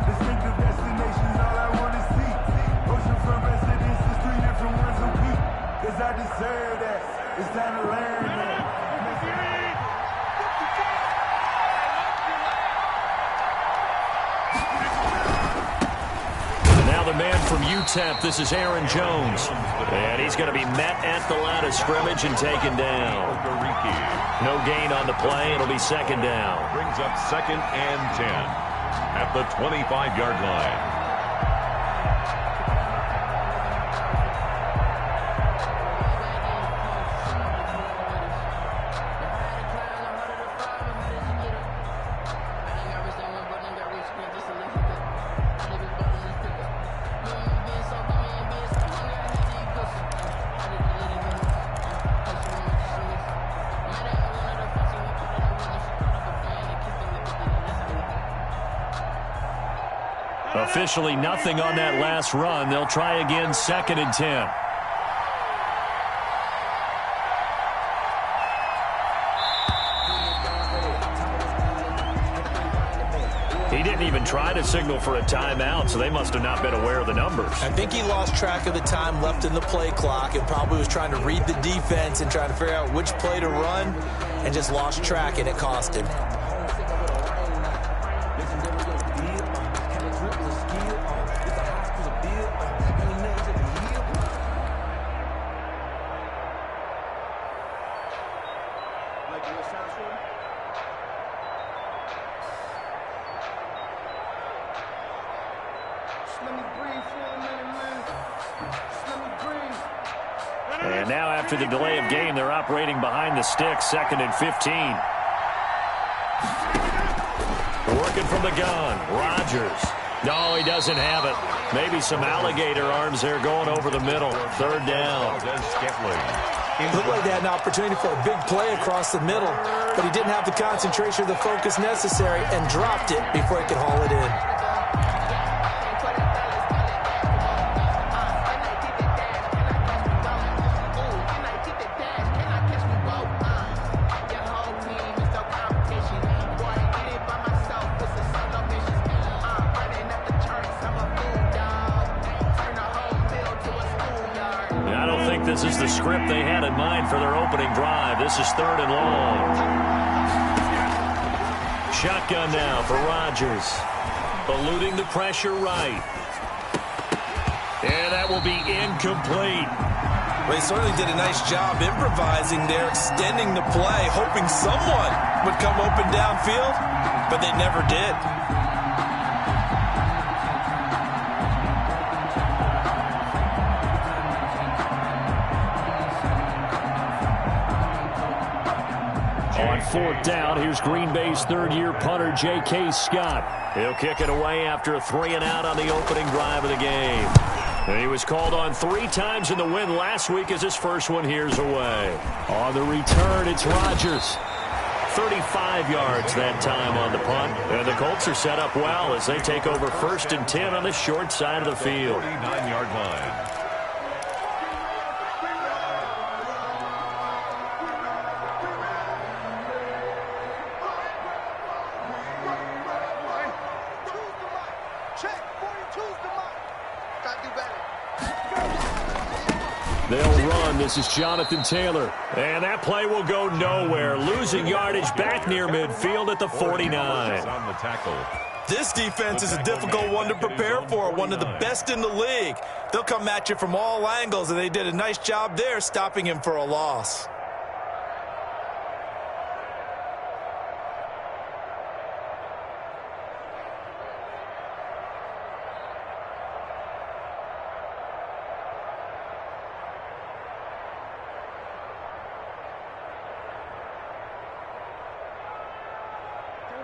Distinctive destinations, all I want to see. Oceanfront residences, 3 different ones a week. Cause I deserve that. It's time to learn that. Now the man from UTEP, this is Aaron Jones. And he's going to be met at the line of scrimmage and taken down. No gain on the play. It'll be second down. Brings up 2nd and 10 at the 25-yard line. Officially nothing on that last run. They'll try again, 2nd and 10. He didn't even try to signal for a timeout, so they must have not been aware of the numbers. I think he lost track of the time left in the play clock and probably was trying to read the defense and trying to figure out which play to run and just lost track, and it cost him. And now after the delay of game, they're operating behind the sticks, 2nd and 15. Working from the gun, Rodgers. No, he doesn't have it. Maybe some alligator arms there going over the middle. 3rd down. It looked like they had an opportunity for a big play across the middle, but he didn't have the concentration or the focus necessary and dropped it before he could haul it in. This is the script they had in mind for their opening drive. This is 3rd and long. Shotgun now for Rodgers. Eluding the pressure right. And that will be incomplete. Well, he certainly did a nice job improvising there, extending the play, hoping someone would come open downfield, but they never did. On 4th down, here's Green Bay's 3rd-year punter, J.K. Scott. He'll kick it away after a 3-and-out on the opening drive of the game. And he was called on 3 times in the win last week as his first one here's away. On the return, it's Rodgers. 35 yards that time on the punt. And the Colts are set up well as they take over 1st and 10 on the short side of the field. 49-yard line. They'll run. This is Jonathan Taylor. And that play will go nowhere. Losing yardage back near midfield at the 49. On the tackle. This defense is a difficult one to prepare for, one of the best in the league. They'll come at you from all angles, and they did a nice job there stopping him for a loss.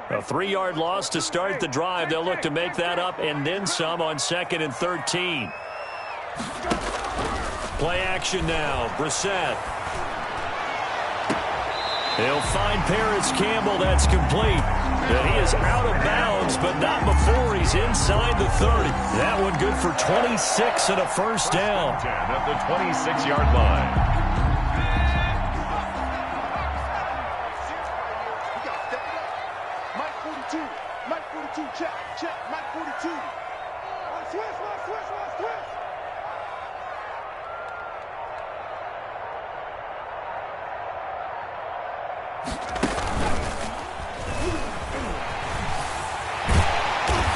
A 3-yard loss to start the drive. They'll look to make that up and then some on 2nd and 13. Play action now. Brissett. He'll find Paris Campbell. That's complete. And he is out of bounds, but not before he's inside the 30. That one good for 26 and a first down. 10 at the 26-yard line. Mike 42, check, check, Mike 42. Switch.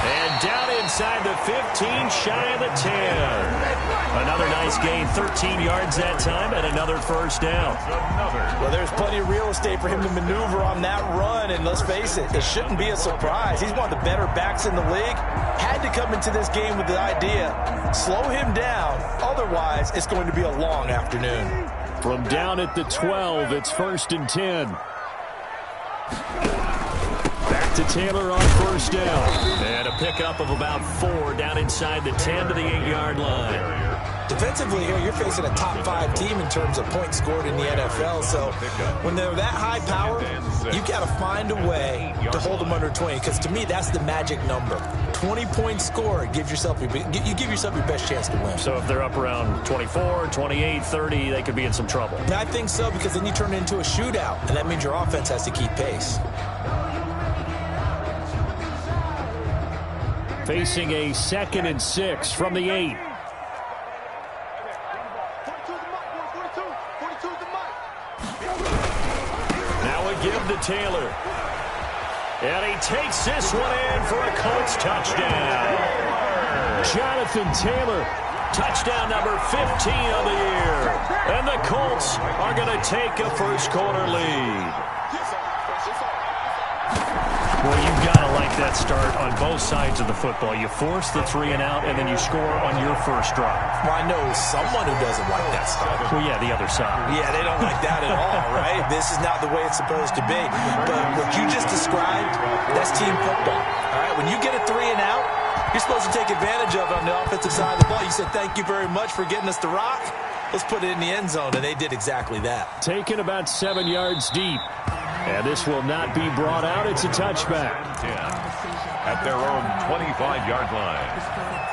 And down inside the 15, shy of the 10. Another nice gain, 13 yards that time, and another first down. Well, there's plenty of real estate for him to maneuver on that run, and let's face it shouldn't be a surprise. He's one of the better backs in the league. Had to come into this game with the idea, slow him down, otherwise it's going to be a long afternoon. From down at the 12, it's 1st and 10. Back to Taylor on first down. And a pickup of about 4 down inside the 10 to the 8-yard line. Defensively here, you're facing a top 5 team in terms of points scored in the NFL. So when they're that high power, you got to find a way to hold them under 20. Because to me, that's the magic number. 20 points scored, you give yourself your best chance to win. So if they're up around 24, 28, 30, they could be in some trouble. I think so, because then you turn it into a shootout, and that means your offense has to keep pace. Facing a 2nd and 6 from the 8. Now a give to Taylor. And he takes this one in for a Colts touchdown. Jonathan Taylor, touchdown number 15 of the year. And the Colts are going to take a first-quarter lead. Well, you've got to like that start on both sides of the football. You force the 3 and out, and then you score on your first drive. Well, I know someone who doesn't like that start. Well, yeah, the other side. Yeah, they don't like that at all, right? This is not the way it's supposed to be. But what you just described, that's team football. All right, when you get a 3 and out, you're supposed to take advantage of it on the offensive side of the ball. You said, thank you very much for getting us to rock. Let's put it in the end zone, and they did exactly that. Taken about 7 yards deep. And this will not be brought out. It's a touchback. At their own 25-yard line.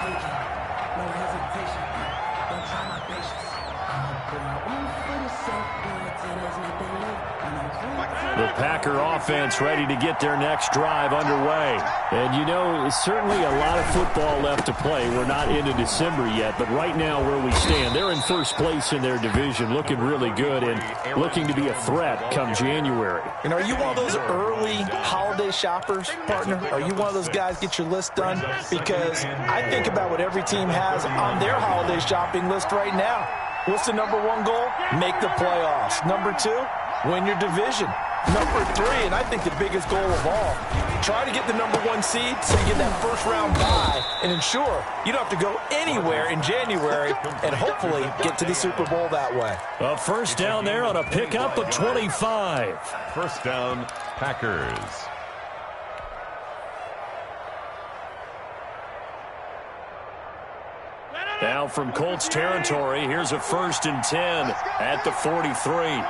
The Packer offense ready to get their next drive underway. And, you know, certainly a lot of football left to play. We're not into December yet, but right now where we stand, they're in first place in their division, looking really good and looking to be a threat come January. And are you one of those early holiday shoppers, partner? Are you one of those guys get your list done? Because I think about what every team has on their holiday shopping list right now. What's the number 1 goal? Make the playoffs. Number 2, win your division. Number 3, and I think the biggest goal of all, try to get the number 1 seed so you get that first-round bye and ensure you don't have to go anywhere in January and hopefully get to the Super Bowl that way. A first down there on a pickup of 25. First down, Packers. Now from Colts territory, here's a 1st and 10 at the 43.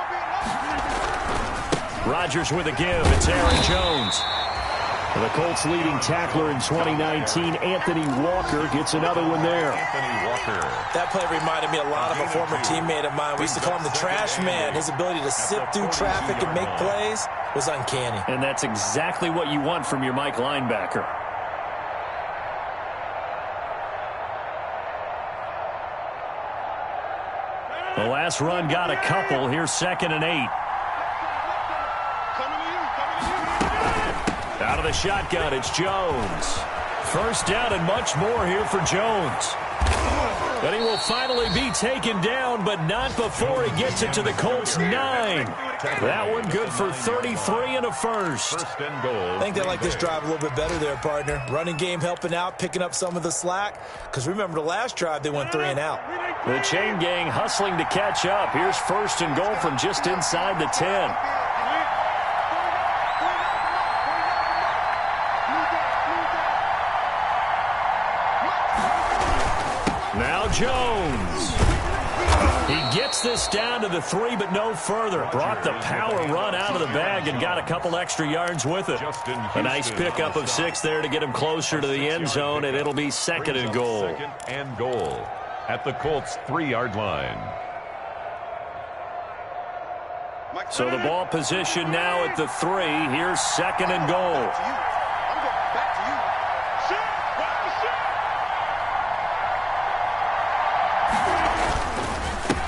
Rodgers with a give. It's Aaron Jones. The Colts leading tackler in 2019, Anthony Walker, gets another one there. Anthony Walker. That play reminded me a lot of a former teammate of mine. We used to call him the trash man. His ability to sift through traffic and make plays was uncanny. And that's exactly what you want from your Mike linebacker. The last run got a couple. Here's 2nd and 8. Out of the shotgun, it's Jones. First down and much more here for Jones. But he will finally be taken down, but not before he gets it to the Colts 9. That one good for 33 and a first. First and goal. I think they like this drive a little bit better there, partner. Running game helping out, picking up some of the slack. Because remember, the last drive, they went 3 and out. The chain gang hustling to catch up. Here's 1st and goal from just inside the 10. Now Jones. He gets this down to the 3, but no further. Brought the power run out of the bag and got a couple extra yards with it. A nice pickup of 6 there to get him closer to the end zone, and it'll be 2nd and goal. 2nd and goal at the Colts 3-yard line. So the ball position now at the 3. Here's 2nd and goal.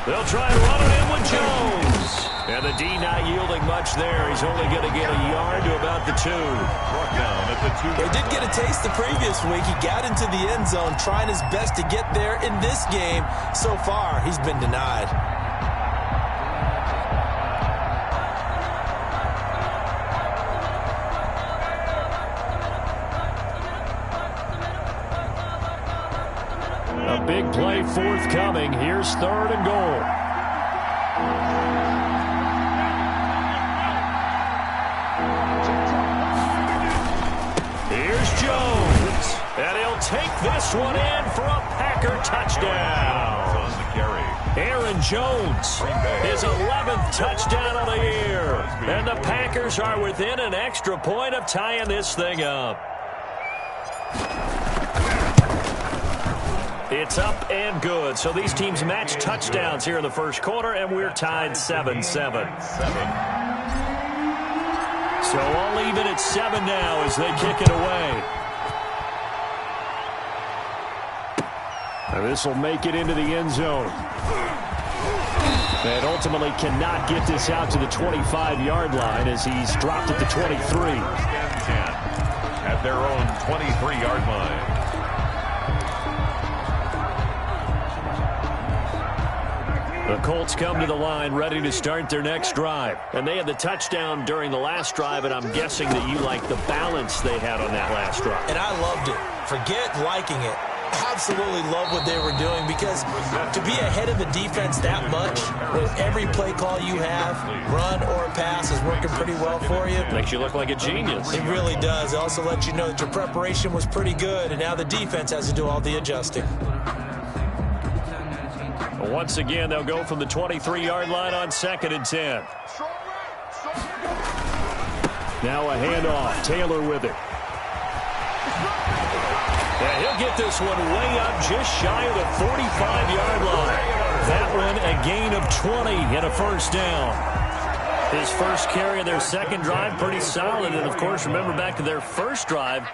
They'll try and run it in with Jones. And the D not yielding much there. He's only going to get a yard to about the 2. Brought down at the 2. He did get a taste the previous week. He got into the end zone trying his best to get there in this game. So far, he's been denied. A big play forthcoming. Here's 3rd and goal. Here's Jones. And he'll take this one in for a Packer touchdown. On the carry. Aaron Jones, his 11th touchdown of the year. And the Packers are within an extra point of tying this thing up. It's up and good. So these teams match touchdowns here in the first quarter, and we're tied 7-7. So all even at 7 now as they kick it away. And this will make it into the end zone. And ultimately cannot get this out to the 25-yard line as he's dropped at the 23. At their own 23-yard line. The Colts come to the line ready to start their next drive. And they had the touchdown during the last drive, and I'm guessing that you like the balance they had on that last drive. And I loved it. Forget liking it. Absolutely love what they were doing, because to be ahead of the defense that much with every play call you have, run or pass, is working pretty well for you. Makes you look like a genius. It really does. It also lets you know that your preparation was pretty good, and now the defense has to do all the adjusting. Once again, they'll go from the 23-yard line on 2nd and 10. Now a handoff. Taylor with it. Yeah, he'll get this one way up just shy of the 45-yard line. That one a gain of 20 and a first down. His first carry of their second drive, pretty solid. And, of course, remember back to their first drive,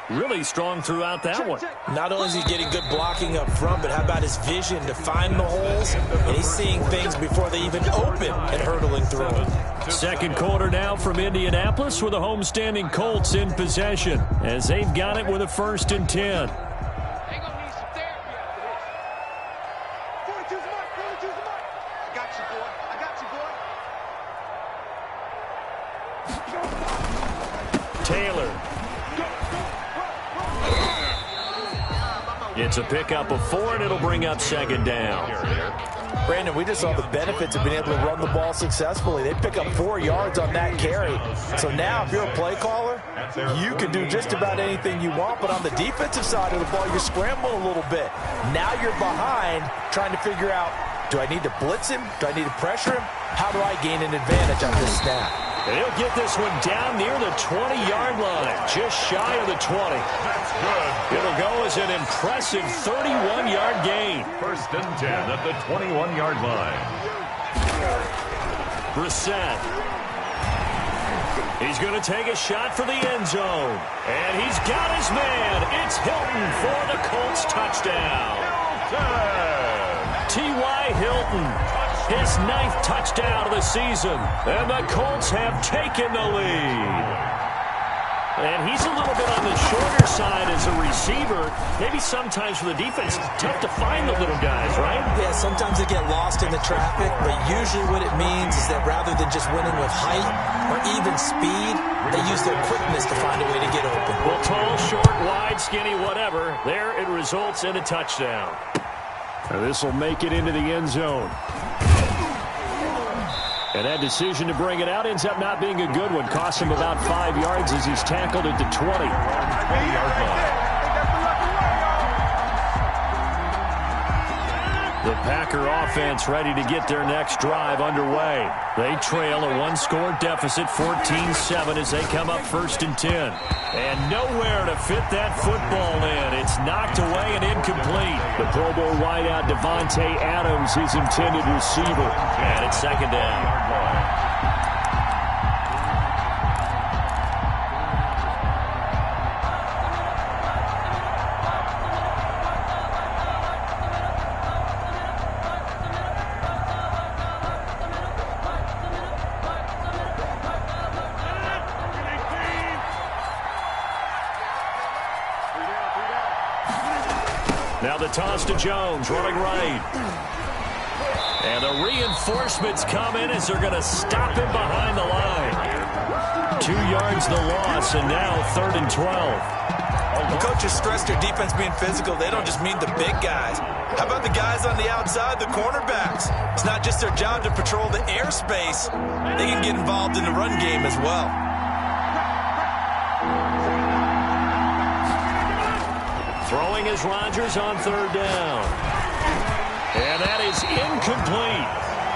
really strong throughout that one. Not only is he getting good blocking up front, but how about his vision to find the holes? And he's seeing things before they even open and hurdling through them. Second quarter now from Indianapolis with the homestanding Colts in possession as they've got it with a 1st and 10. Taylor. It's a pickup of 4, and it'll bring up 2nd down. Brandon, we just saw the benefits of being able to run the ball successfully. They pick up 4 yards on that carry. So now if you're a play caller, you can do just about anything you want. But on the defensive side of the ball, you're scrambling a little bit. Now you're behind trying to figure out, do I need to blitz him? Do I need to pressure him? How do I gain an advantage on this snap? And he'll get this one down near the 20-yard line, just shy of the 20. That's good. It'll go as an impressive 31-yard gain. 1st and 10 at the 21-yard line. Brissett. He's going to take a shot for the end zone. And he's got his man. It's Hilton for the Colts touchdown. T.Y. Hilton. His 9th touchdown of the season. And the Colts have taken the lead. And he's a little bit on the shorter side as a receiver. Maybe sometimes for the defense, it's tough to find the little guys, right? Yeah, sometimes they get lost in the traffic, but usually what it means is that rather than just winning with height or even speed, they use their quickness to find a way to get open. Well, tall, short, wide, skinny, whatever. There it results in a touchdown. And this will make it into the end zone. And that decision to bring it out ends up not being a good one. Costs him about 5 yards as he's tackled at the 20. 20-yard line. The Packer offense ready to get their next drive underway. They trail a 1-score deficit, 14-7, as they come up 1st and 10. And nowhere to fit that football in. It's knocked away and incomplete. The Pro Bowl wideout Devontae Adams, his intended receiver. And it's 2nd down. Now the toss to Jones, running right. And the reinforcements come in as they're going to stop him behind the line. 2 yards the loss, and now 3rd and 12. The coaches stress their defense being physical. They don't just mean the big guys. How about the guys on the outside, the cornerbacks? It's not just their job to patrol the airspace. They can get involved in the run game as well. Throwing is Rodgers on 3rd down. And that is incomplete.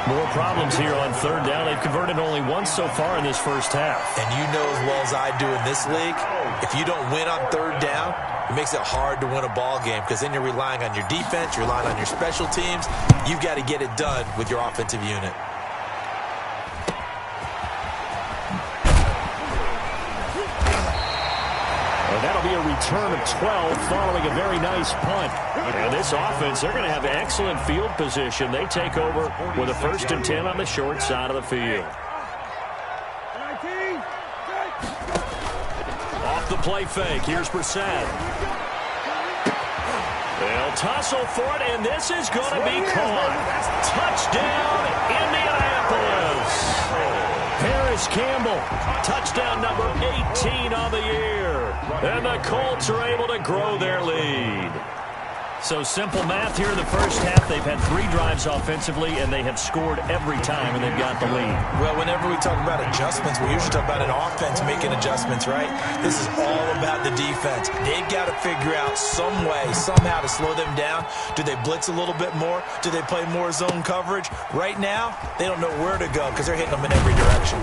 More problems here on 3rd down. They've converted only once so far in this first half. And you know as well as I do in this league, if you don't win on 3rd down, it makes it hard to win a ball game because then you're relying on your defense, you're relying on your special teams. You've got to get it done with your offensive unit. That'll be a return of 12 following a very nice punt. And this offense, they're going to have excellent field position. They take over with a 1st and 10 on the short side of the field. Off the play fake. Here's Brissett. They'll tussle for it, and this is going to be caught. Touchdown, Indianapolis. Paris Campbell, touchdown number 18 on the year. And the Colts are able to grow their lead. So simple math here in the first half. They've had 3 drives offensively, and they have scored every time, and they've got the lead. Well, whenever we talk about adjustments, we usually talk about an offense making adjustments, right? This is all about the defense. They've got to figure out some way, somehow to slow them down. Do they blitz a little bit more? Do they play more zone coverage? Right now, they don't know where to go because they're hitting them in every direction.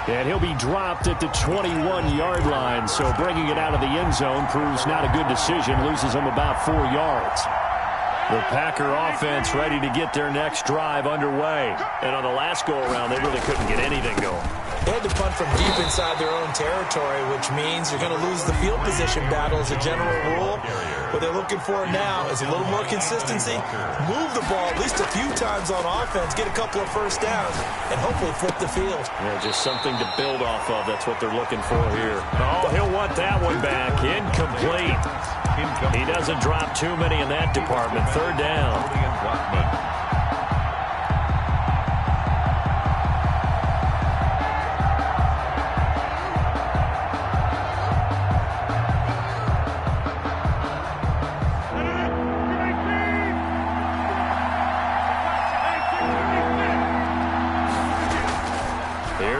And he'll be dropped at the 21-yard line, so bringing it out of the end zone proves not a good decision, loses him about 4 yards. The Packer offense ready to get their next drive underway. And on the last go-around, they really couldn't get anything going. They had to punt from deep inside their own territory, which means you're going to lose the field position battle as a general rule. What they're looking for now is a little more consistency, move the ball at least a few times on offense, get a couple of first downs, and hopefully flip the field. Yeah, just something to build off of. That's what they're looking for here. Oh, he'll want that one back. Incomplete. He doesn't drop too many in that department. 3rd down.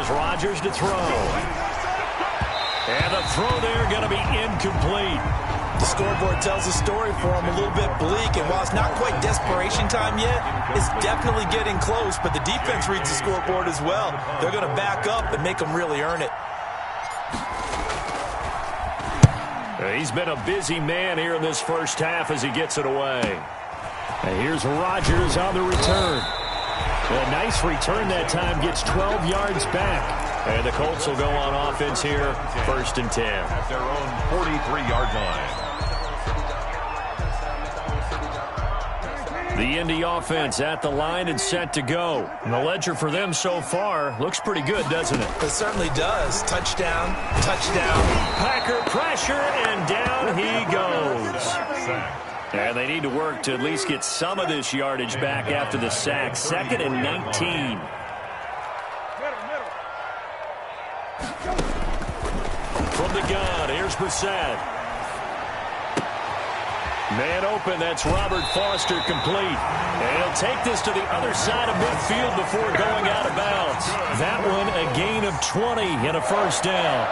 Rodgers to throw. And the throw there going to be incomplete. The scoreboard tells a story for him, a little bit bleak, and while it's not quite desperation time yet, it's definitely getting close, but the defense reads the scoreboard as well. They're going to back up and make them really earn it. He's been a busy man here in this first half as he gets it away. And here's Rodgers on the return. A nice return that time, gets 12 yards back. And the Colts will go on offense here, 1st and 10. At their own 43-yard line. The Indy offense at the line and set to go. And the ledger for them so far looks pretty good, doesn't it? It certainly does. Touchdown, touchdown. Packer pressure, and down he goes. And they need to work to at least get some of this yardage back after the sack. 2nd and 19. From the gun, here's Brissett. Man open, that's Robert Foster, complete. And he'll take this to the other side of midfield before going out of bounds. That one a gain of 20 and a 1st down.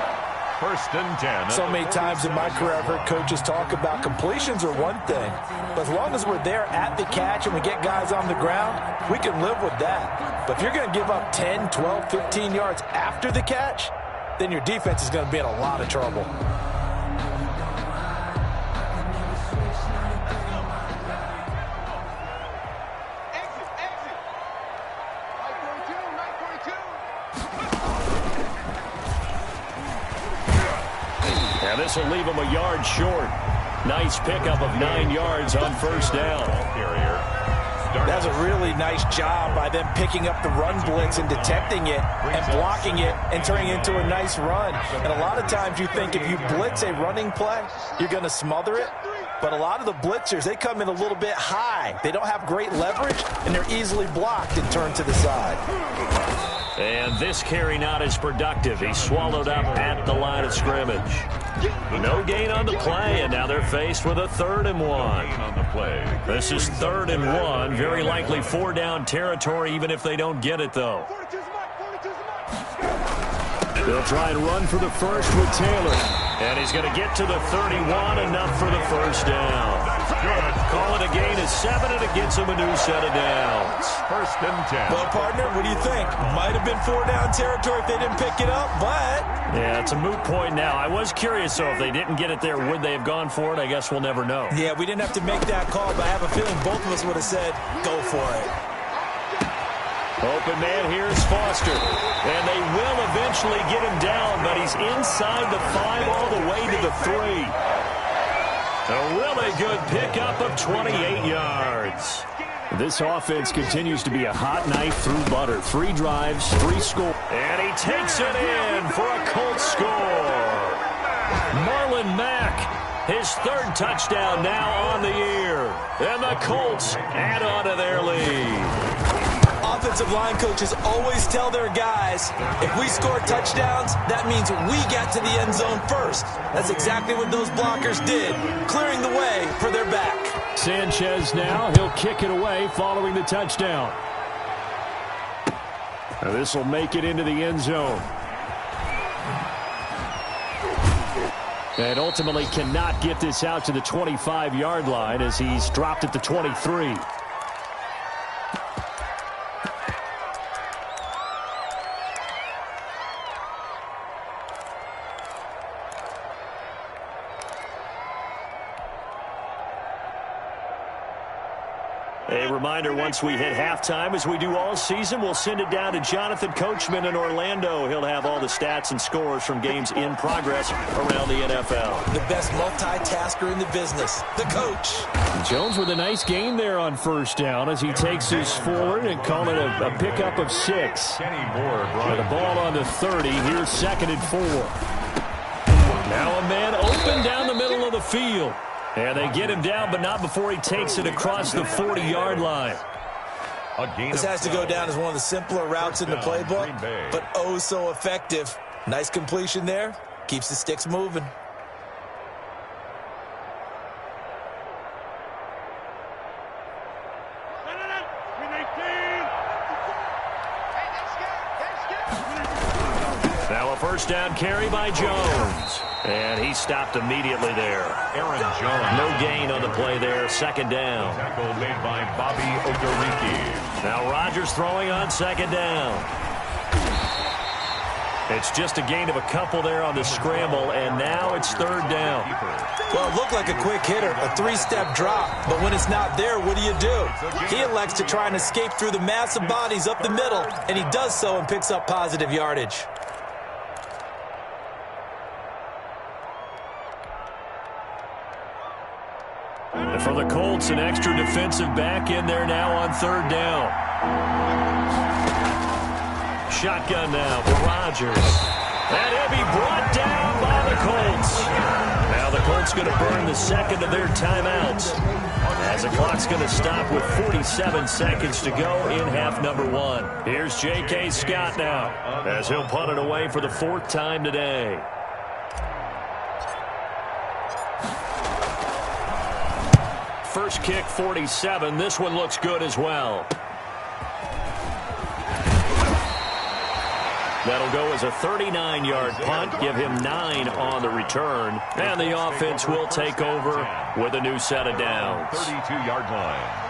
1st and 10. So many times in my career I've heard coaches talk about completions are one thing, but as long as we're there at the catch and we get guys on the ground, we can live with that. But if you're going to give up 10, 12, 15 yards after the catch, then your defense is going to be in a lot of trouble. Now this will leave him a yard short. Nice pickup of 9 yards on 1st down. That's a really nice job by them picking up the run blitz and detecting it and blocking it and turning it into a nice run. And a lot of times you think if you blitz a running play, you're going to smother it. but a lot of the blitzers, they come in a little bit high. They don't have great leverage, and they're easily blocked and turned to the side. And this carry not as productive. He's swallowed up at the line of scrimmage. No gain on the play, and now they're faced with a 3rd and 1. This is 3rd and 1. Very likely 4-down territory, even if they don't get it, though. They'll try and run for the first with Taylor. And he's going to get to the 31, enough for the first down. Call it a gain of 7, and it gets him a new set of downs. 1st and 10. Well, partner, what do you think? Might have been 4-down territory if they didn't pick it up, but... Yeah, it's a moot point now. I was curious, so if they didn't get it there, would they have gone for it? I guess we'll never know. Yeah, we didn't have to make that call, but I have a feeling both of us would have said, go for it. Open man, here's Foster. And they will eventually get him down, but he's inside the 5 all the way to the 3. A really good pickup of 28 yards. This offense continues to be a hot knife through butter. 3 drives, 3 scores. And he takes it in for a Colts score. Marlon Mack, his 3rd touchdown now on the year. And the Colts add on to their lead. Offensive line coaches always tell their guys, if we score touchdowns, that means we get to the end zone first. That's exactly what those blockers did, clearing the way for their back. Sanchez now, he'll kick it away following the touchdown. Now this will make it into the end zone. And ultimately cannot get this out to the 25-yard line as he's dropped at the 23. A reminder, once we hit halftime, as we do all season, we'll send it down to Jonathan Coachman in Orlando. He'll have all the stats and scores from games in progress around the NFL. The best multitasker in the business, the coach. Jones with a nice gain there on 1st down as he takes his forward and call it a pickup of 6. With the ball on the 30, here's 2nd and 4. Now a man open down the middle of the field. And they get him down, but not before he takes it across the 40-yard line. This has to go down as one of the simpler routes in the playbook, but oh so effective. Nice completion there. Keeps the sticks moving. Now a 1st down carry by Jones. And he stopped immediately there. Aaron Jones. No gain on the play there. 2nd down. Tackle made by Bobby Okereke. Now Rodgers throwing on 2nd down. It's just a gain of a couple there on the scramble, and now it's 3rd down. Well, it looked like a quick hitter, a 3-step drop. But when it's not there, what do? He elects to try and escape through the massive bodies up the middle, and he does so and picks up positive yardage. And for the Colts, an extra defensive back in there now on 3rd down. Shotgun now for Rodgers. And he'll be brought down by the Colts. Now the Colts going to burn the 2nd of their timeouts, as the clock's going to stop with 47 seconds to go in half number 1. Here's J.K. Scott now, as he'll punt it away for the 4th time today. First kick, 47. This one looks good as well. That'll go as a 39-yard punt, give him 9 on the return, and the offense will take over with a new set of downs. 32-yard line.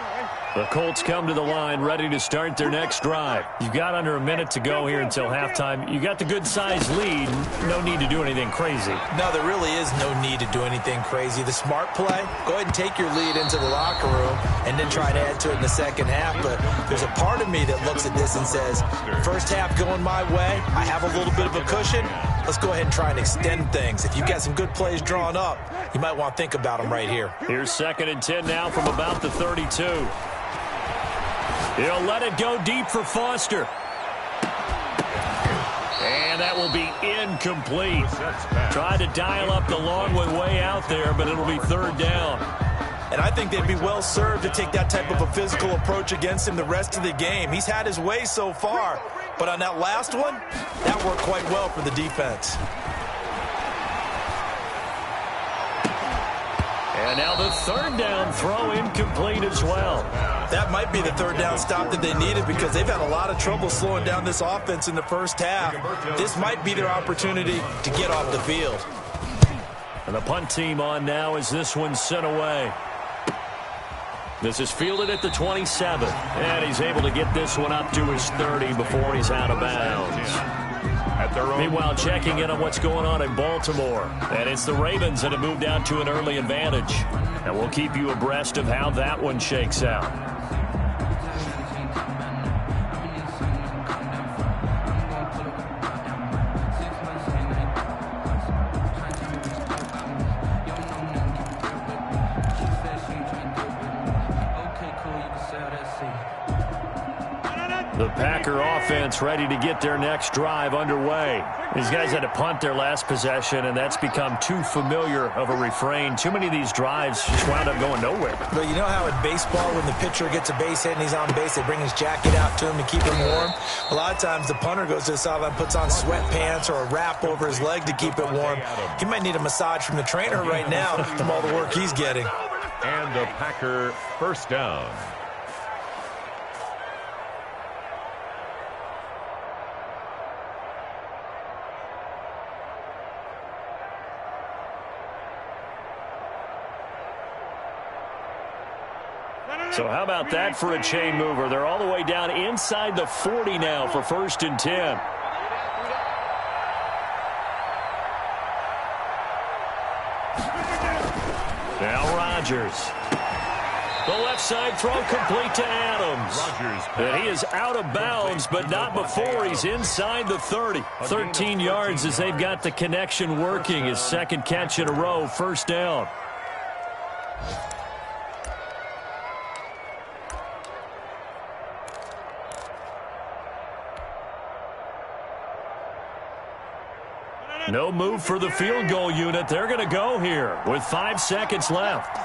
The Colts come to the line ready to start their next drive. You've got under a minute to go here until halftime. You got the good-sized lead. No need to do anything crazy. No, there really is no need to do anything crazy. The smart play, go ahead and take your lead into the locker room and then try to add to it in the second half. But there's a part of me that looks at this and says, first half going my way, I have a little bit of a cushion. Let's go ahead and try and extend things. If you've got some good plays drawn up, you might want to think about them right here. Here's 2nd and 10 now from about the 32. He'll let it go deep for Foster. And that will be incomplete. Tried to dial up the long one way out there, but it'll be 3rd down. And I think they'd be well served to take that type of a physical approach against him the rest of the game. He's had his way so far, but on that last one, that worked quite well for the defense. And now the third down throw incomplete as well. That might be the third down stop that they needed because they've had a lot of trouble slowing down this offense in the first half. This might be their opportunity to get off the field. And the punt team on now as this one's sent away. This is fielded at the 27. And he's able to get this one up to his 30 before he's out of bounds. Meanwhile, checking in on what's going on in Baltimore. And it's the Ravens that have moved out to an early advantage. And we'll keep you abreast of how that one shakes out. The Packer offense ready to get their next drive underway. These guys had to punt their last possession, and that's become too familiar of a refrain. Too many of these drives just wound up going nowhere. But you know how in baseball, when the pitcher gets a base hit and he's on base, they bring his jacket out to him to keep him warm? A lot of times the punter goes to the sideline, puts on sweatpants or a wrap over his leg to keep it warm. He might need a massage from the trainer right now from all the work he's getting. And the Packer first down. So how about that for a chain mover? They're all the way down inside the 40 now for 1st and 10. Now Rodgers. The left side throw complete to Adams. And he is out of bounds, but not before he's inside the 30. 13 yards as they've got the connection working. His second catch in a row, 1st down. No move for the field goal unit. They're going to go here with 5 seconds left.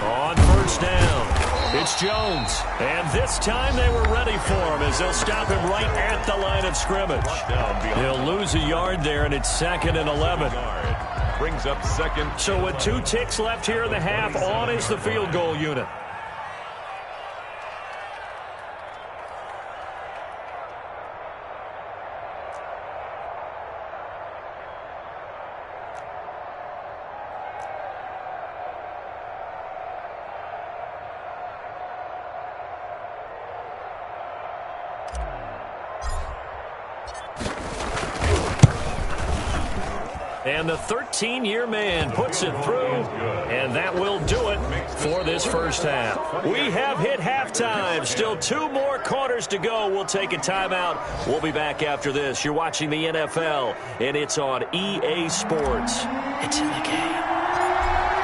On 1st down, it's Jones. And this time they were ready for him as they'll stop him right at the line of scrimmage. He'll lose a yard there, and it's 2nd and 11. Brings up 2nd. So with 2 ticks left here in the half, on is the field goal unit. And the 13-year man puts it through, and that will do it for this first half. We have hit halftime. Still 2 more quarters to go. We'll take a timeout. We'll be back after this. You're watching the NFL, and it's on EA Sports. It's in the game.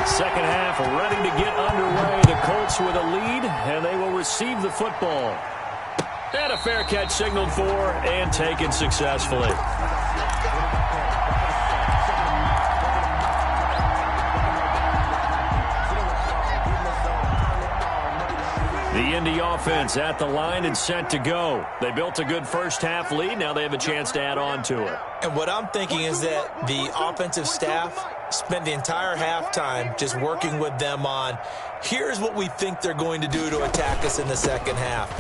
Second half ready to get underway. The Colts with a lead, and they will receive the football. And a fair catch signaled for and taken successfully. The Indy offense at the line and set to go. They built a good first half lead. Now they have a chance to add on to it. And what I'm thinking is that the offensive staff spent the entire halftime just working with them on, here's what we think they're going to do to attack us in the second half.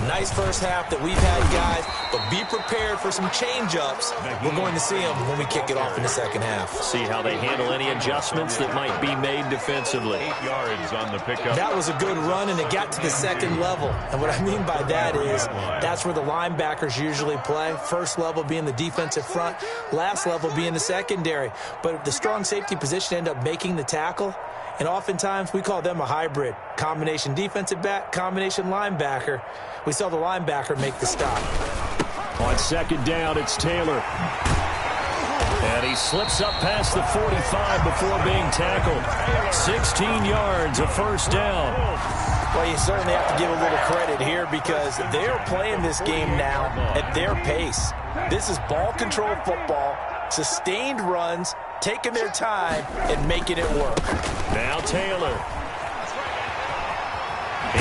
Nice first half that we've had, guys, but be prepared for some change-ups. We're going to see them when we kick it off in the second half. See how they handle any adjustments that might be made defensively. 8 yards on the pickup. That was a good run, and it got to the second level. And what I mean by that is that's where the linebackers usually play. First level being the defensive front, last level being the secondary. But the strong safety position ended up making the tackle. And oftentimes we call them a hybrid. Combination defensive back, combination linebacker. We saw the linebacker make the stop. On second down, it's Taylor. And he slips up past the 45 before being tackled. 16 yards, a first down. Well, you certainly have to give a little credit here because they're playing this game now at their pace. This is ball control football, sustained runs, taking their time and making it work. Now Taylor.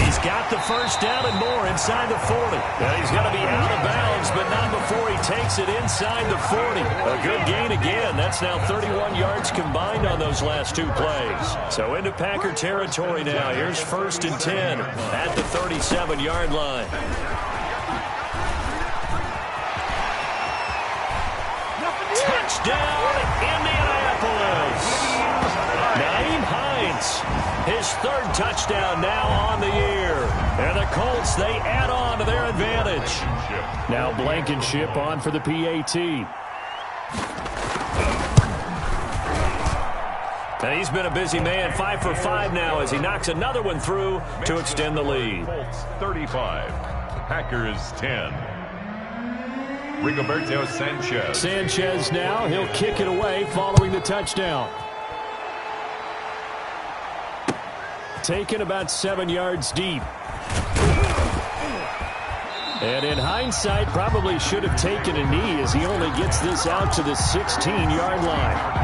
He's got the first down and more inside the 40. Now he's going to be out of bounds, but not before he takes it inside the 40. A good gain again. That's now 31 yards combined on those last two plays. So into Packer territory now. Here's 1st and 10 at the 37-yard line. Touchdown, Indianapolis. Nyheim Hines, his 3rd touchdown now on the year. And the Colts, they add on to their advantage. Now Blankenship on for the PAT. And he's been a busy man, 5 for 5 now as he knocks another one through to extend the lead. Colts 35, Packers 10. Rigoberto Sanchez. Sanchez now, he'll kick it away following the touchdown. Taken about 7 yards deep. And in hindsight, probably should have taken a knee as he only gets this out to the 16-yard line.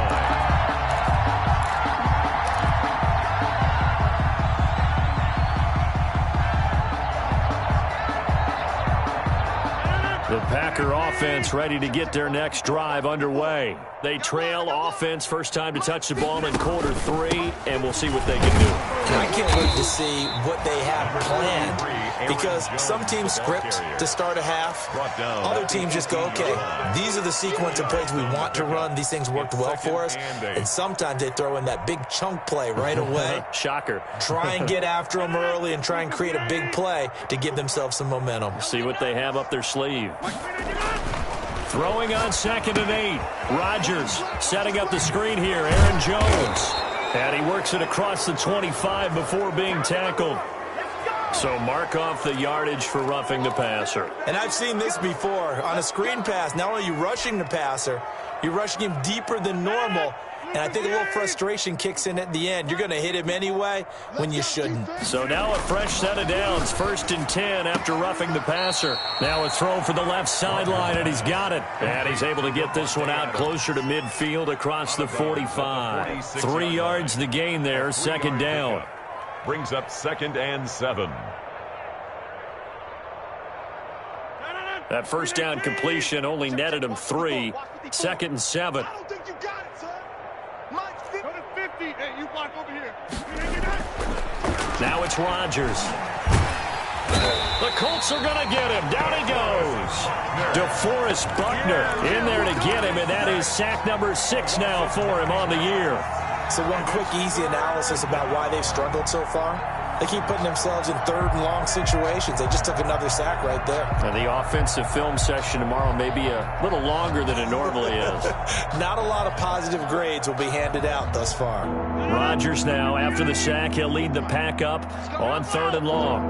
The Packer offense ready to get their next drive underway. They trail offense, first time to touch the ball in quarter 3, and we'll see what they can do. I can't wait to see what they have planned, because some teams script to start a half. Other teams just go, okay, these are the sequence of plays we want to run. These things worked well for us. And sometimes they throw in that big chunk play right away. Shocker. Try and get after them early and try and create a big play to give themselves some momentum. See what they have up their sleeve. Throwing on 2nd and 8. Rodgers setting up the screen here. Aaron Jones. And he works it across the 25 before being tackled. So mark off the yardage for roughing the passer. And I've seen this before. On a screen pass, not only are you rushing the passer, you're rushing him deeper than normal. And I think a little frustration kicks in at the end. You're going to hit him anyway when you shouldn't. So now a fresh set of downs. 1st and 10 after roughing the passer. Now a throw for the left sideline, and he's got it. And he's able to get this one out closer to midfield across the 45. 3 yards the gain there, 2nd down. Brings up 2nd and 7. That first down completion only netted him 3. 2nd and 7. Now it's Rodgers. The Colts are going to get him. Down he goes. DeForest Buckner in there to get him, and that is sack number 6 now for him on the year. So one quick, easy analysis about why they've struggled so far. They keep putting themselves in 3rd and long situations. They just took another sack right there. And the offensive film session tomorrow may be a little longer than it normally is. Not a lot of positive grades will be handed out thus far. Rodgers now, after the sack, he'll lead the pack up on 3rd and long.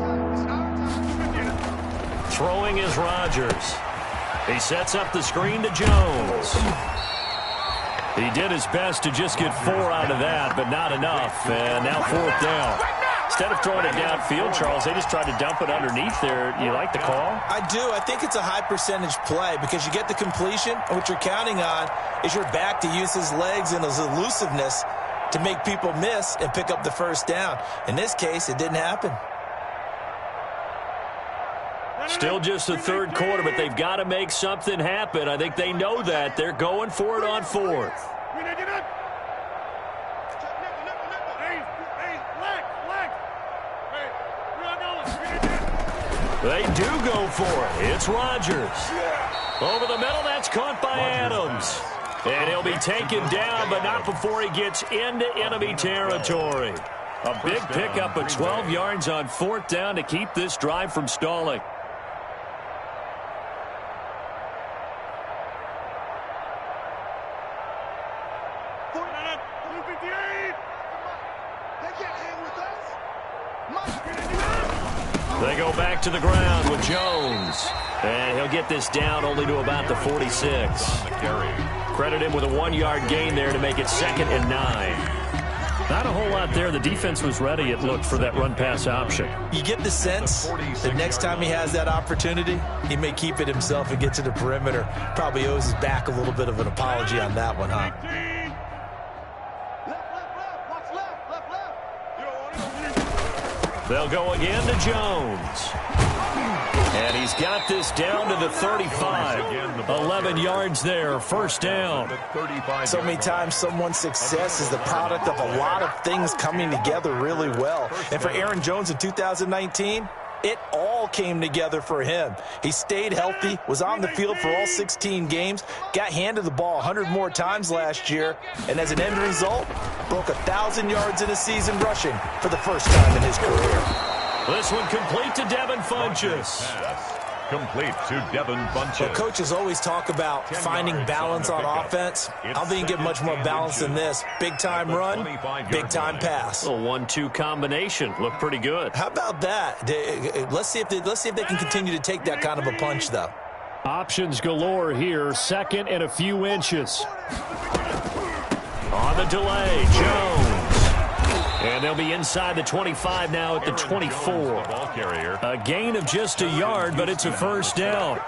Throwing is Rodgers. He sets up the screen to Jones. He did his best to just get 4 out of that, but not enough. And now 4th down. Instead of throwing it downfield, Charles, they just tried to dump it underneath there. You like the call? I do. I think it's a high percentage play because you get the completion. And what you're counting on is your back to use his legs and his elusiveness to make people miss and pick up the first down. In this case, it didn't happen. Still just the 3rd quarter, but they've got to make something happen. I think they know that. They're going for it on 4th. They do go for it. It's Rodgers. Over the middle, that's caught by Adams. And he'll be taken down, but not before he gets into enemy territory. A big pickup of 12 yards on 4th down to keep this drive from stalling. They go back to the ground with Jones. And he'll get this down only to about the 46. Credit him with a 1-yard gain there to make it 2nd and 9. Not a whole lot there. The defense was ready, it looked, for that run-pass option. You get the sense that next time he has that opportunity, he may keep it himself and get to the perimeter. Probably owes his back a little bit of an apology on that one, huh? They'll go again to Jones. And he's got this down to the 35. 11 yards there, first down. So many times someone's success is the product of a lot of things coming together really well. And for Aaron Jones in 2019, it all came together for him. He stayed healthy, was on the field for all 16 games, got handed the ball 100 more times last year, and as an end result, broke 1,000 yards in a season rushing for the first time in his career. This one complete to Devin Funchess. Complete to Devin Funchess. Well, coaches always talk about finding balance on offense. I don't think you get much more balance than this. Big-time run, big-time pass. A 1-2 combination. Looked pretty good. How about that? Let's see if they can continue to take that kind of a punch, though. Options galore here. Second and a few inches. On the delay, Jones. And they'll be inside the 25 now at the 24. A gain of just a yard, but it's a first down.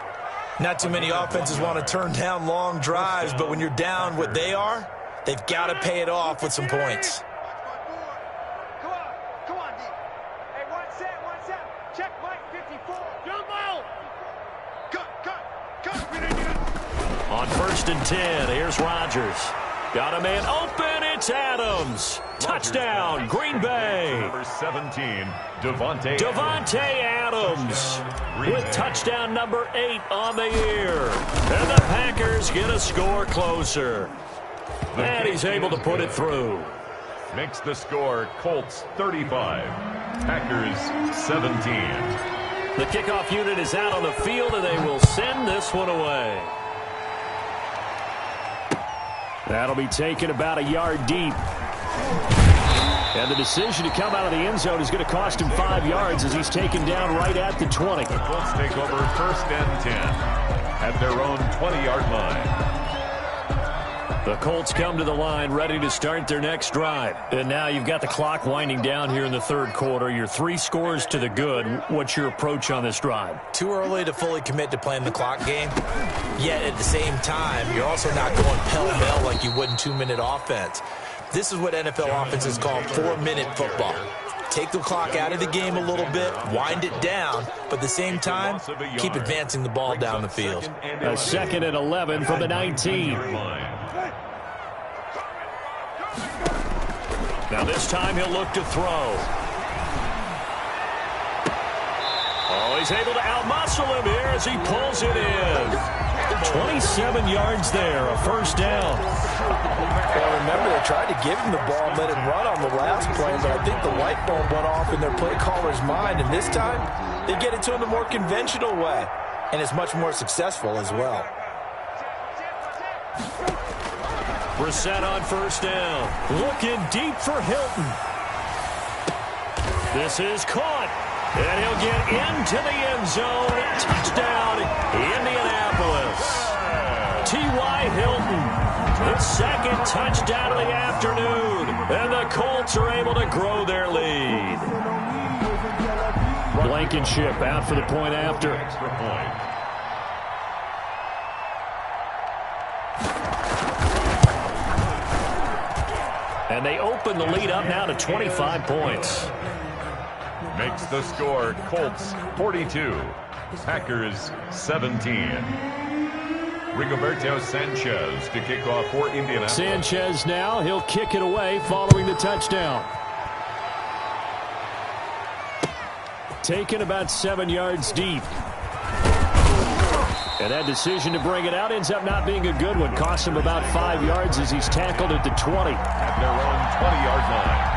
Not too many offenses want to turn down long drives, but when you're down what they are, they've got to pay it off with some points. Come on, D. Hey, one set. Check Mike 54. Jump out. Cut. On first and 10, here's Rodgers. Got a man open, it's Adams. Touchdown, Green Bay. Number 17, Devontae Adams with touchdown number 8 on the year. And the Packers get a score closer. And he's able to put it through. Makes the score Colts 35, Packers 17. The kickoff unit is out on the field, and they will send this one away. That'll be taken about a yard deep. And the decision to come out of the end zone is going to cost him 5 yards as he's taken down right at the 20. The Colts take over first and 10 at their own 20-yard line. The Colts come to the line ready to start their next drive. And now you've got the clock winding down here in the third quarter. You're 3 scores to the good. What's your approach on this drive? Too early to fully commit to playing the clock game. Yet at the same time, you're also not going pell-mell like you would in 2-minute offense. This is what NFL offenses call 4-minute football. Take the clock out of the game a little bit, wind it down, but at the same time, keep advancing the ball down the field. A second and 11 from the 19. Now this time he'll look to throw. Oh, he's able to outmuscle him here as he pulls it in. 27 yards there, a first down. Well, remember, they tried to give him the ball and let him run on the last play, but I think the light bulb went off in their play caller's mind, and this time they get it to him the more conventional way, and it's much more successful as well. Brissett on first down. Looking deep for Hilton. This is caught. And he'll get into the end zone. Touchdown, Indianapolis. T.Y. Hilton, the second touchdown of the afternoon. And the Colts are able to grow their lead. Blankenship out for the point after. Extra point. And they open the lead up now to 25 points. Makes the score Colts 42, Packers 17. Rigoberto Sanchez to kick off for Indianapolis. Sanchez now, he'll kick it away following the touchdown. Taken about 7 yards deep. And that decision to bring it out ends up not being a good one. Costs him about 5 yards as he's tackled at the 20. At their own 20-yard line.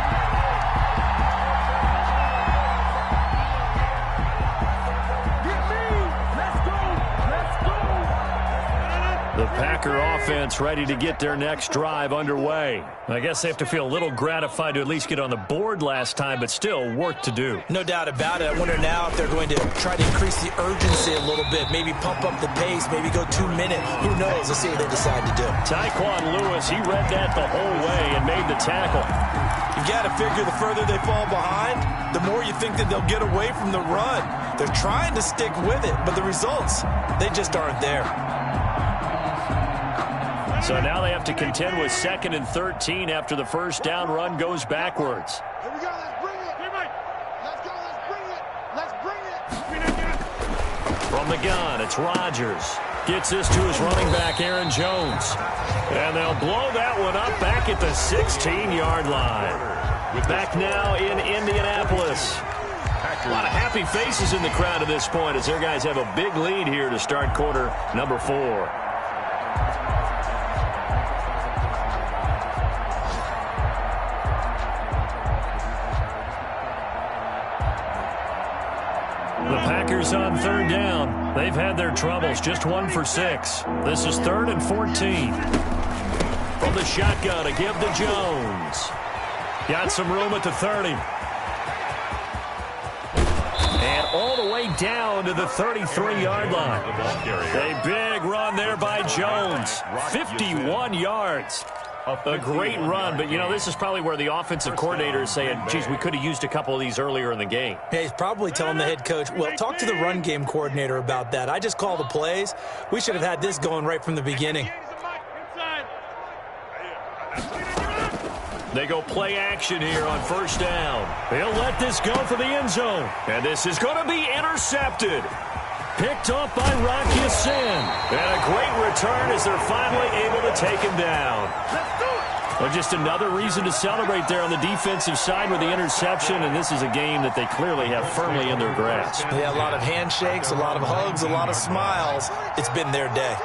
The Packer offense ready to get their next drive underway. I guess they have to feel a little gratified to at least get on the board last time, but still work to do. No doubt about it. I wonder now if they're going to try to increase the urgency a little bit, maybe pump up the pace, maybe go 2-minute. Who knows? Let's see what they decide to do. Tyquan Lewis, he read that the whole way and made the tackle. You got to figure the further they fall behind, the more you think that they'll get away from the run. They're trying to stick with it, but the results, they just aren't there. So now they have to contend with 2nd and 13 after the first down run goes backwards. Here we go. Let's bring it. Here, Mike. Let's go. From the gun, it's Rodgers. Gets this to his running back, Aaron Jones. And they'll blow that one up back at the 16-yard line. Back now in Indianapolis. A lot of happy faces in the crowd at this point as their guys have a big lead here to start quarter number 4. The Packers on third down. They've had their troubles, just 1 for 6. This is 3rd and 14. From the shotgun to give to Jones. Got some room at the 30. And all the way down to the 33-yard line. A big run there by Jones. 51 yards. A great run, but, you know, this is probably where the offensive coordinator is saying, geez, we could have used a couple of these earlier in the game. Yeah, he's probably telling the head coach, well, talk to the run game coordinator about that. I just call the plays. We should have had this going right from the beginning. They go play action here on first down. He'll let this go for the end zone. And this is going to be intercepted. Picked off by Rocky Sin. And a great return as they're finally able to take him down. Well, just another reason to celebrate there on the defensive side with the interception, and this is a game that they clearly have firmly in their grasp. Yeah, a lot of handshakes, a lot of hugs, a lot of smiles. It's been their day.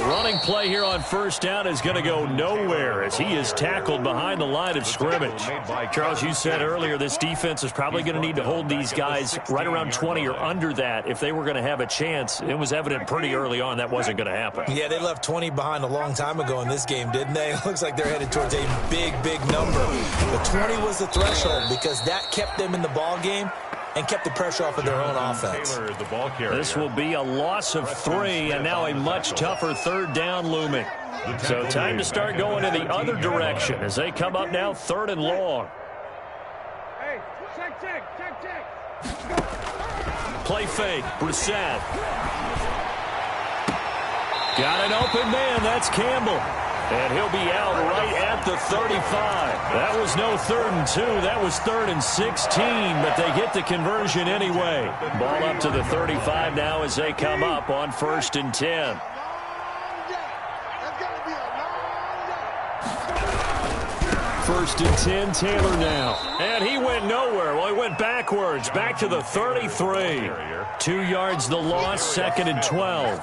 Running play here on first down is going to go nowhere as he is tackled behind the line of scrimmage. Charles, you said earlier this defense is probably going to need to hold these guys right around 20 or under that if they were going to have a chance. It was evident pretty early on that wasn't going to happen. Yeah, they left 20 behind a long time ago in this game, didn't they? It looks like they're headed towards a big, big number. But 20 was the threshold because that kept them in the ball game and kept the pressure off of their own offense. This will be a loss of 3, and now a much tougher third down looming. So time to start going in the other direction as they come up now 3rd and long. Hey, check. Play fake, Brissett. Got an open man, that's Campbell. And he'll be out right at the 35. That was no 3rd and 2. That was 3rd and 16, but they get the conversion anyway. Ball up to the 35 now as they come up on 1st and 10. First and 10, Taylor now. And he went nowhere. Well, he went backwards, back to the 33. 2 yards the loss, 2nd and 12.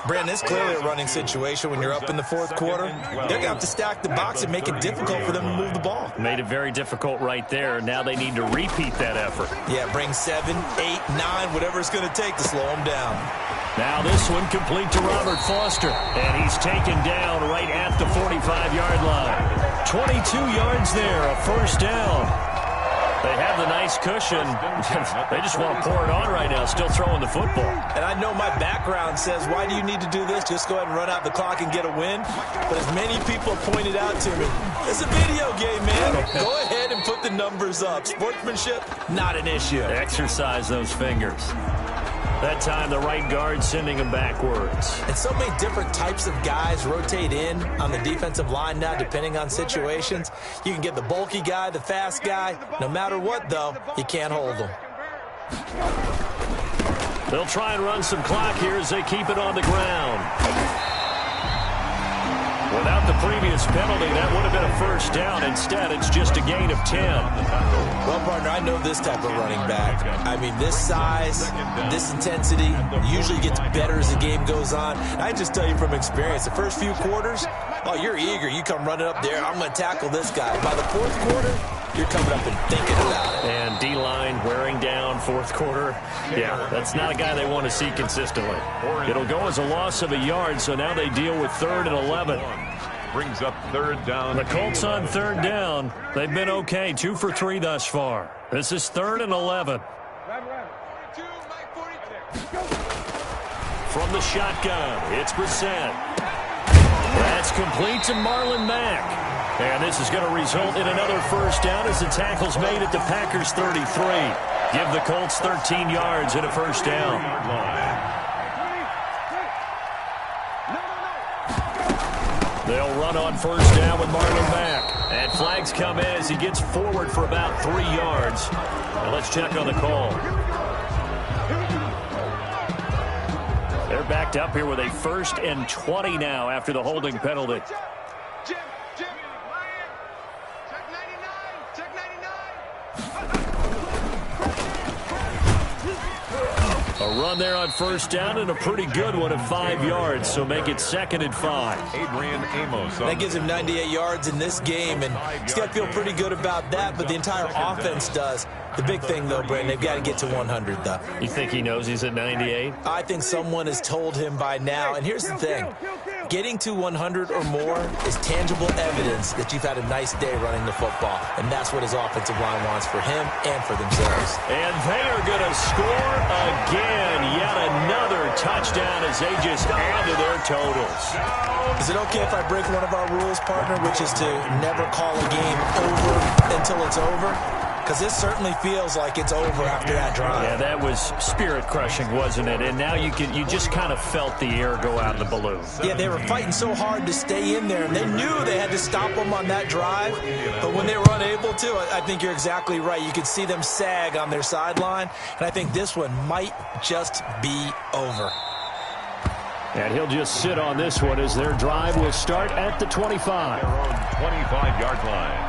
Brandon, it's clearly a running situation when you're up in the 4th quarter. They're going to have to stack the box and make it difficult for them to move the ball. Made it very difficult right there. Now they need to repeat that effort. Yeah, bring 7, 8, 9, whatever it's going to take to slow them down. Now this one complete to Robert Foster. And he's taken down right at the 45-yard line. 22 yards there, a first down. They have the nice cushion. They just want to pour it on right now, still throwing the football. And I know my background says, why do you need to do this? Just go ahead and run out the clock and get a win. But as many people pointed out to me, it's a video game, man. Go ahead and put the numbers up. Sportsmanship, not an issue. Exercise those fingers. That time, the right guard sending him backwards. And so many different types of guys rotate in on the defensive line now, depending on situations. You can get the bulky guy, the fast guy. No matter what, though, you can't hold them. They'll try and run some clock here as they keep it on the ground. Without the previous penalty, that would have been a first down. Instead, it's just a gain of 10. Well, partner, I know this type of running back. I mean, this size, this intensity usually gets better as the game goes on. I just tell you from experience, the first few quarters, oh, you're eager. You come running up there, I'm going to tackle this guy. By the 4th quarter, you're coming up and thinking about it. And D-line wearing down 4th quarter. Yeah, that's not a guy they want to see consistently. It'll go as a loss of a yard, so now they deal with 3rd and 11. Brings up 3rd down. The Colts on 3rd down. They've been okay, 2 for 3 thus far. This is 3rd and 11. From the shotgun, it's Brissett. That's complete to Marlon Mack. And this is going to result in another first down as the tackle's made at the Packers 33. Give the Colts 13 yards and a first down. They'll run on first down with Marlon Mack. And flags come in as he gets forward for about 3 yards. Now let's check on the call. They're backed up here with a 1st and 20 now after the holding penalty. Jim, Lion, check 99, check 99. A run there on first down and a pretty good one at 5 yards, so make it 2nd and 5. Adrian Amos. That gives him 98 yards in this game, and he's got to feel pretty good about that, but the entire offense does. The big thing, though, Brandon, they've got to get to 100, though. You think he knows he's at 98? I think someone has told him by now. And here's the thing. Getting to 100 or more is tangible evidence that you've had a nice day running the football. And that's what his offensive line wants for him and for themselves. And they are going to score again. Yet another touchdown as they just add to their totals. Is it okay if I break one of our rules, partner, which is to never call a game over until it's over? Because this certainly feels like it's over after that drive. Yeah, that was spirit-crushing, wasn't it? And now you just kind of felt the air go out of the balloon. Yeah, they were fighting so hard to stay in there, and they knew they had to stop them on that drive. But when they were unable to, I think you're exactly right. You could see them sag on their sideline, and I think this one might just be over. And he'll just sit on this one as their drive will start at the 25. Their own 25-yard line.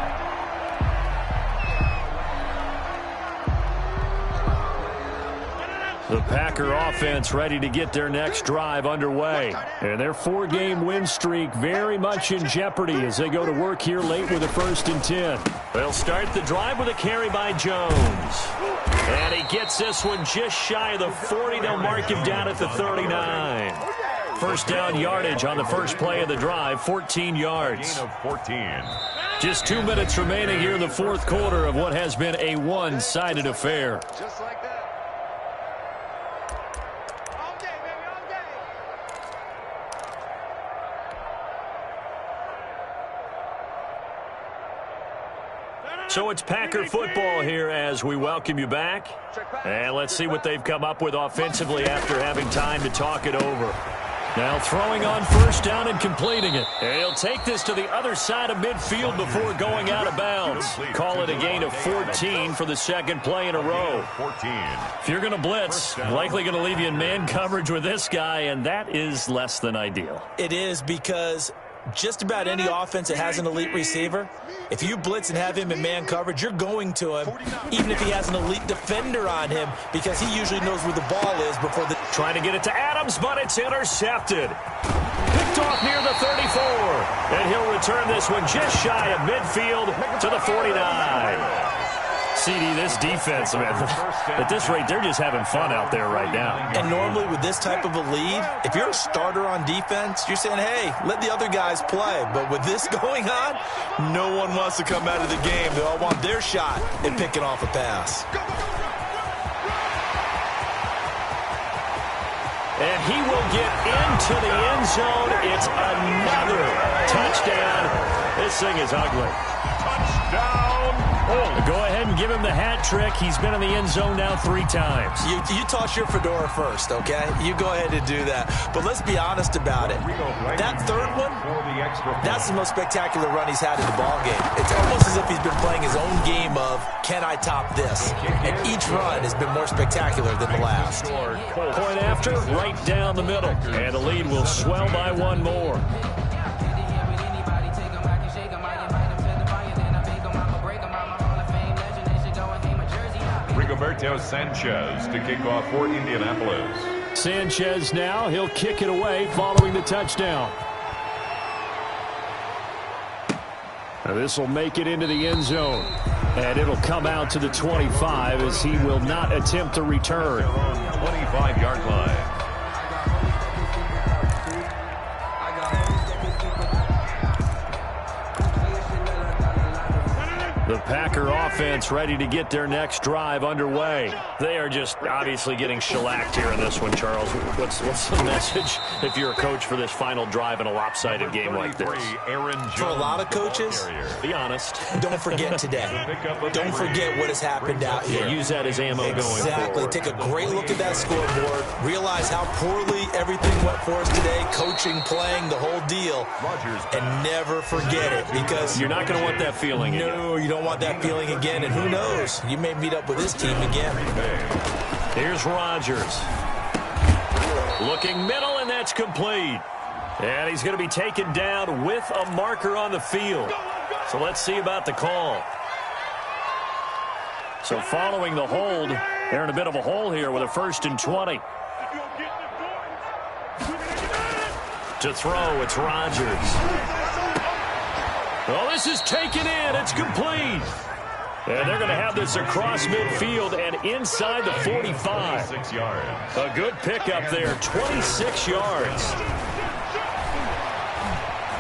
The Packer offense ready to get their next drive underway. And their 4-game win streak very much in jeopardy as they go to work here late with a 1st and 10. They'll start the drive with a carry by Jones. And he gets this one just shy of the 40. They'll mark him down at the 39. First down yardage on the first play of the drive, 14 yards. Gain of 14. Just 2 minutes remaining here in the 4th quarter of what has been a one-sided affair. Just like that. All day, baby, all day. So it's Packer football here as we welcome you back. And let's see what they've come up with offensively after having time to talk it over. Now throwing on first down and completing it. And he'll take this to the other side of midfield before going out of bounds. Call it a gain of 14 for the 2nd play in a row. 14. If you're going to blitz, likely going to leave you in man coverage with this guy, and that is less than ideal. It is, because just about any offense that has an elite receiver, if you blitz and have him in man coverage, you're going to him, even if he has an elite defender on him, because he usually knows where the ball is before the... Trying to get it to Adams, but it's intercepted. Picked off near the 34. And he'll return this one just shy of midfield to the 49. CD, this defense, man, at this rate, they're just having fun out there right now. And normally with this type of a lead, if you're a starter on defense, you're saying, hey, let the other guys play. But with this going on, no one wants to come out of the game. They all want their shot at picking off a pass. And he will get into the end zone. It's another touchdown. This thing is ugly. Touchdown. Go ahead and give him the hat trick. He's been in the end zone now 3 times. You toss your fedora first, okay? You go ahead and do that. But let's be honest about it. That third one, that's the most spectacular run he's had in the ballgame. It's almost as if he's been playing his own game of, can I top this? And each run has been more spectacular than the last. Point after, right down the middle. And the lead will swell by 1 more. Rigoberto Sanchez to kick off for Indianapolis. Sanchez now, he'll kick it away following the touchdown. Now this will make it into the end zone. And it'll come out to the 25 as he will not attempt to return. 25-yard line. The Packers Packer offense ready to get their next drive underway. They are just obviously getting shellacked here in this one, Charles. What's the message if you're a coach for this final drive in a lopsided game like this? For a lot of coaches, be honest. Don't forget today. Don't forget what has happened out here. Use that as ammo going forward. Exactly. Take a great look at that scoreboard. Realize how poorly everything went for us today. Coaching, playing, the whole deal. And never forget it, because you're not going to want that feeling again. No, you don't want that feeling again. And who knows? You may meet up with this team again. Here's Rodgers. Looking middle, and that's complete. And he's going to be taken down with a marker on the field. So let's see about the call. So following the hold, they're in a bit of a hole here with a 1st and 20. To throw, it's Rodgers. Well, this is taken in. It's complete. And they're going to have this across midfield and inside the 45. 6 yards. A good pickup there, 26 yards.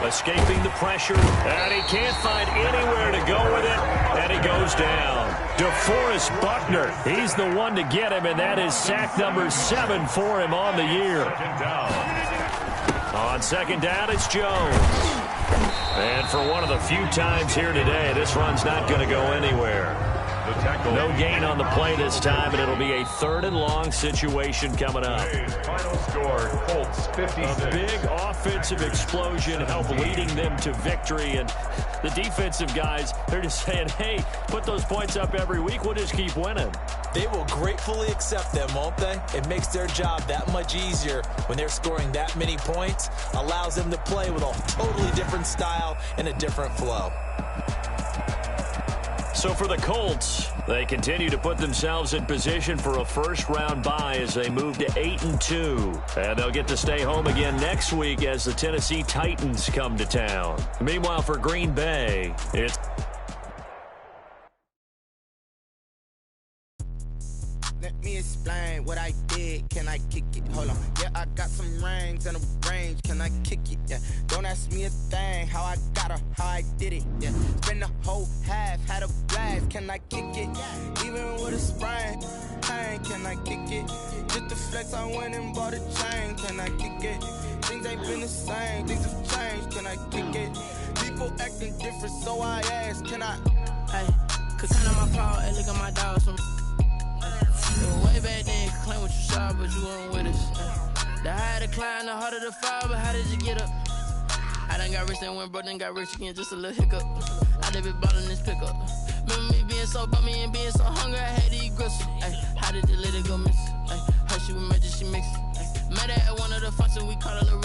Escaping the pressure, and he can't find anywhere to go with it, and he goes down. DeForest Buckner, he's the one to get him, and that is sack number 7 for him on the year. On second down, it's Jones. And for one of the few times here today, this run's not going to go anywhere. No gain on the play this time, and it'll be a 3rd and long situation coming up. Final score, Colts 56. A big offensive explosion helped leading them to victory, and the defensive guys, they're just saying, hey, put those points up every week, we'll just keep winning. They will gratefully accept them, won't they? It makes their job that much easier when they're scoring that many points, allows them to play with a totally different style and a different flow. So for the Colts, they continue to put themselves in position for a first-round bye as they move to 8-2. And they'll get to stay home again next week as the Tennessee Titans come to town. Meanwhile, for Green Bay, it's... Let me explain what I did. Can I kick it? Hold on. Yeah, I got some rings and a range. Can I kick it? Yeah. Don't ask me a thing. How I got her, how I did it. Yeah. Spend the whole half, had a blast. Can I kick it? Even with a sprain. Pain, can I kick it? Just the flex, I went and bought a chain. Can I kick it? Things ain't been the same. Things have changed. Can I kick it? People acting different, so I ask. Can I? Hey, could count on my paw and look at my dogs from. Way back then, could claim what you saw, but you weren't with us. The higher the climb, the harder the fall, but how did you get up? I done got rich and went broke, then got rich again, just a little hiccup. I done been ballin' this pickup. Remember me being so bummy and being so hungry, I had to eat gristle. Ay, how did the lady go miss? Ay, her she was magic, she mixed. Met her at one of the functions, we called her